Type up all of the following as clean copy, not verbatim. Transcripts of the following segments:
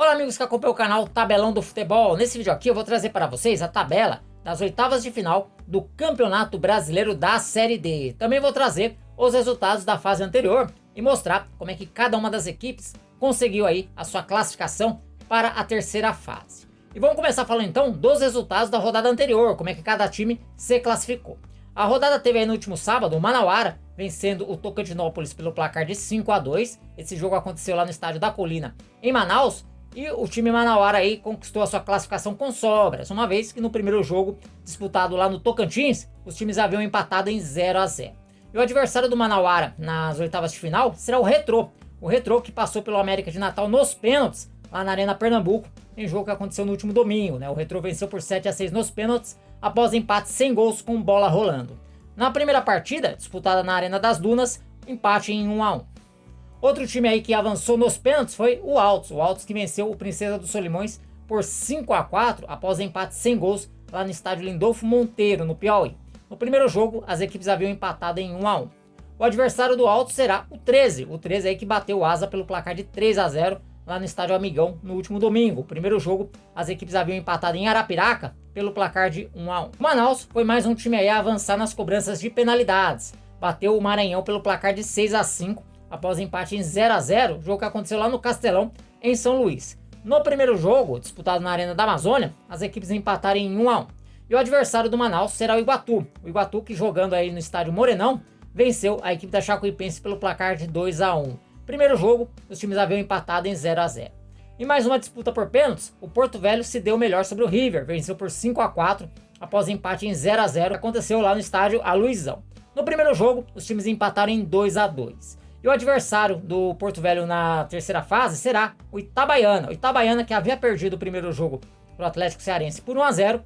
Fala amigos que acompanham o canal Tabelão do Futebol. Nesse vídeo aqui eu vou trazer para vocês a tabela das oitavas de final do Campeonato Brasileiro da Série D. Também vou trazer os resultados da fase anterior e mostrar como é que cada uma das equipes conseguiu aí a sua classificação para a terceira fase. E vamos começar falando então dos resultados da rodada anterior, como é que cada time se classificou. A rodada teve aí no último sábado o Manauara vencendo o Tocantinópolis pelo placar de 5-2. Esse jogo aconteceu lá no estádio da Colina, em Manaus. E o time Manauara aí conquistou a sua classificação com sobras, uma vez que no primeiro jogo disputado lá no Tocantins, os times haviam empatado em 0-0. E o adversário do Manauara nas oitavas de final será o Retrô. O Retrô que passou pelo América de Natal nos pênaltis, lá na Arena Pernambuco, em jogo que aconteceu no último domingo, né? O Retrô venceu por 7-6 nos pênaltis, após empate sem gols com bola rolando. Na primeira partida, disputada na Arena das Dunas, empate em 1-1. Outro time aí que avançou nos pênaltis foi o Altos que venceu o Princesa dos Solimões por 5-4 após empate sem gols lá no estádio Lindolfo Monteiro, no Piauí. No primeiro jogo, as equipes haviam empatado em 1-1. O adversário do Altos será o 13 aí que bateu o Asa pelo placar de 3-0 lá no estádio Amigão no último domingo. O primeiro jogo, as equipes haviam empatado em Arapiraca pelo placar de 1-1. O Manaus foi mais um time aí a avançar nas cobranças de penalidades. Bateu o Maranhão pelo placar de 6-5 após empate em 0-0, jogo que aconteceu lá no Castelão, em São Luís. No primeiro jogo, disputado na Arena da Amazônia, as equipes empataram em 1-1. E o adversário do Manaus será o Iguatu. O Iguatu que jogando aí no estádio Morenão, venceu a equipe da Chacuipense pelo placar de 2-1. Primeiro jogo, os times haviam empatado em 0-0. Em mais uma disputa por pênaltis, o Porto Velho se deu melhor sobre o River, venceu por 5-4 após empate em 0-0, que aconteceu lá no estádio Aluizão. No primeiro jogo, os times empataram em 2-2. E o adversário do Porto Velho na terceira fase será o Itabaiana. O Itabaiana, que havia perdido o primeiro jogo para o Atlético Cearense por 1-0,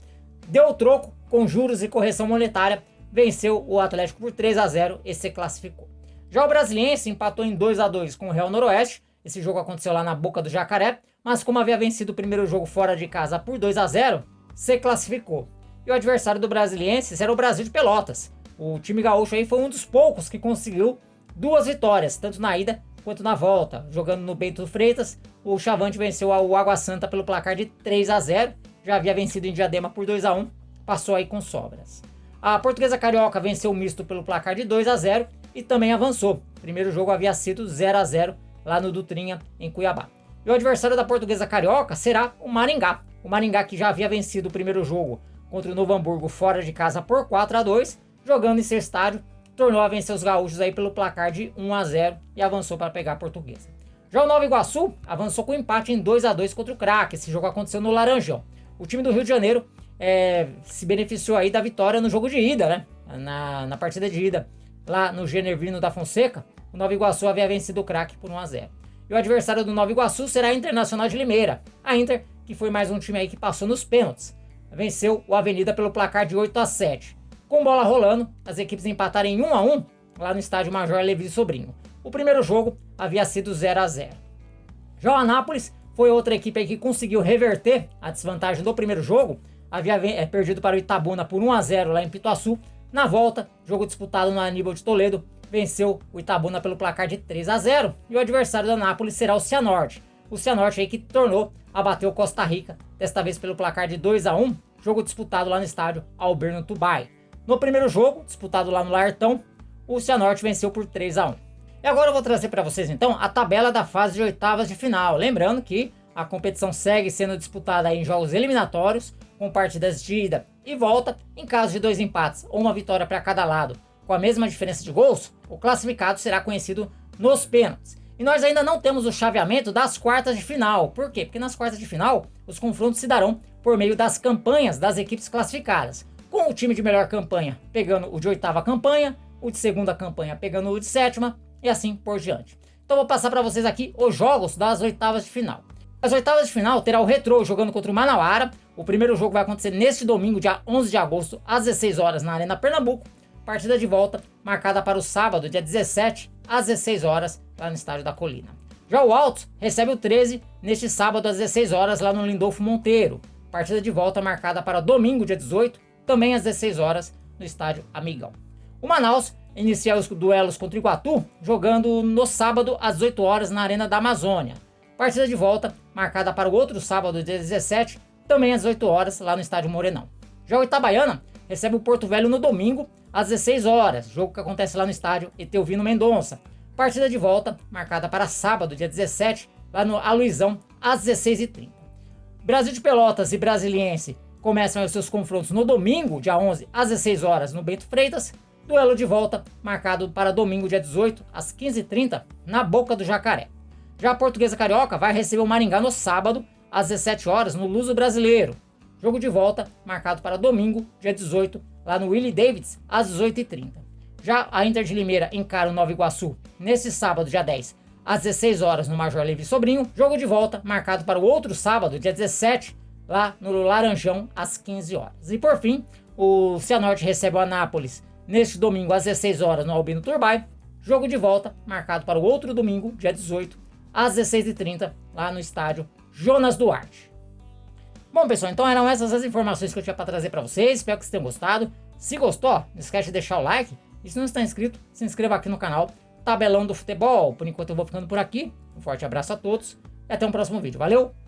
deu o troco com juros e correção monetária, venceu o Atlético por 3-0 e se classificou. Já o Brasiliense empatou em 2-2 com o Real Noroeste. Esse jogo aconteceu lá na Boca do Jacaré, mas como havia vencido o primeiro jogo fora de casa por 2-0, se classificou. E o adversário do Brasiliense será o Brasil de Pelotas. O time gaúcho aí foi um dos poucos que conseguiu 2 vitórias, tanto na ida quanto na volta. Jogando no Bento Freitas, o Chavante venceu o Água Santa pelo placar de 3-0. Já havia vencido em Diadema por 2-1, passou aí com sobras. A Portuguesa Carioca venceu o Misto pelo placar de 2-0 e também avançou. O primeiro jogo havia sido 0-0 lá no Dutrinha, em Cuiabá. E o adversário da Portuguesa Carioca será o Maringá. O Maringá que já havia vencido o primeiro jogo contra o Novo Hamburgo fora de casa por 4-2, jogando em seu estádio, tornou a vencer os gaúchos aí pelo placar de 1-0 e avançou para pegar a Portuguesa. Já o Nova Iguaçu avançou com empate em 2-2 contra o Crack. Esse jogo aconteceu no Laranjão. O time do Rio de Janeiro se beneficiou aí da vitória no jogo de ida, né? Na partida de ida lá no Genervino da Fonseca, o Nova Iguaçu havia vencido o Crack por 1-0. E o adversário do Nova Iguaçu será a Internacional de Limeira. A Inter, que foi mais um time aí que passou nos pênaltis, venceu o Avenida pelo placar de 8-7. Com bola rolando, as equipes empataram em 1-1 lá no estádio Major Levi Sobrinho. O primeiro jogo havia sido 0-0. Já o Anápolis foi outra equipe aí que conseguiu reverter a desvantagem do primeiro jogo. Havia perdido para o Itabuna por 1-0 lá em Pituaçu. Na volta, jogo disputado no Aníbal de Toledo, venceu o Itabuna pelo placar de 3-0. E o adversário do Anápolis será o Cianorte. O Cianorte aí que tornou a bater o Costa Rica, desta vez pelo placar de 2-1. Jogo disputado lá no estádio Alberno Tubai. No primeiro jogo, disputado lá no Lartão, o Cianorte venceu por 3-1. E agora eu vou trazer para vocês então a tabela da fase de oitavas de final. Lembrando que a competição segue sendo disputada aí em jogos eliminatórios, com partidas de ida e volta. Em caso de 2 empates ou uma vitória para cada lado, com a mesma diferença de gols, o classificado será conhecido nos pênaltis. E nós ainda não temos o chaveamento das quartas de final. Por quê? Porque nas quartas de final, os confrontos se darão por meio das campanhas das equipes classificadas, com o time de melhor campanha pegando o de 8ª campanha, o de 2ª campanha pegando o de 7ª e assim por diante. Então vou passar para vocês aqui os jogos das oitavas de final. As oitavas de final terá o Retrô jogando contra o Manauara. O primeiro jogo vai acontecer neste domingo, dia 11 de agosto, às 16 horas na Arena Pernambuco. Partida de volta marcada para o sábado, dia 17, às 16 horas, lá no estádio da Colina. Já o Altos recebe o 13 neste sábado às 16 horas lá no Lindolfo Monteiro. Partida de volta marcada para domingo, dia 18, também às 16 horas, no estádio Amigão. O Manaus inicia os duelos contra o Iguatu, jogando no sábado às 18 horas na Arena da Amazônia. Partida de volta marcada para o outro sábado, dia 17, também às 18 horas, lá no estádio Morenão. Já o Itabaiana recebe o Porto Velho no domingo, às 16 horas, jogo que acontece lá no estádio Etelvino Mendonça. Partida de volta marcada para sábado, dia 17, lá no Aluizão, às 16h30. Brasil de Pelotas e Brasiliense começam os seus confrontos no domingo, dia 11, às 16 horas, no Bento Freitas. Duelo de volta marcado para domingo, dia 18, às 15h30, na Boca do Jacaré. Já a Portuguesa Carioca vai receber o Maringá no sábado, às 17 horas, no Luso Brasileiro. Jogo de volta marcado para domingo, dia 18, lá no Willie Davids, às 18h30. Já a Inter de Limeira encara o Nova Iguaçu nesse sábado, dia 10, às 16 horas, no Major Levi Sobrinho. Jogo de volta marcado para o outro sábado, dia 17, lá no Laranjão, às 15 horas. E por fim, o Cianorte recebe o Anápolis neste domingo, às 16 horas, no Albino Turbay. Jogo de volta marcado para o outro domingo, dia 18, às 16h30, lá no estádio Jonas Duarte. Bom, pessoal, então eram essas as informações que eu tinha para trazer para vocês. Espero que vocês tenham gostado. Se gostou, não esquece de deixar o like. E se não está inscrito, se inscreva aqui no canal Tabelão do Futebol. Por enquanto eu vou ficando por aqui. Um forte abraço a todos e até um próximo vídeo. Valeu!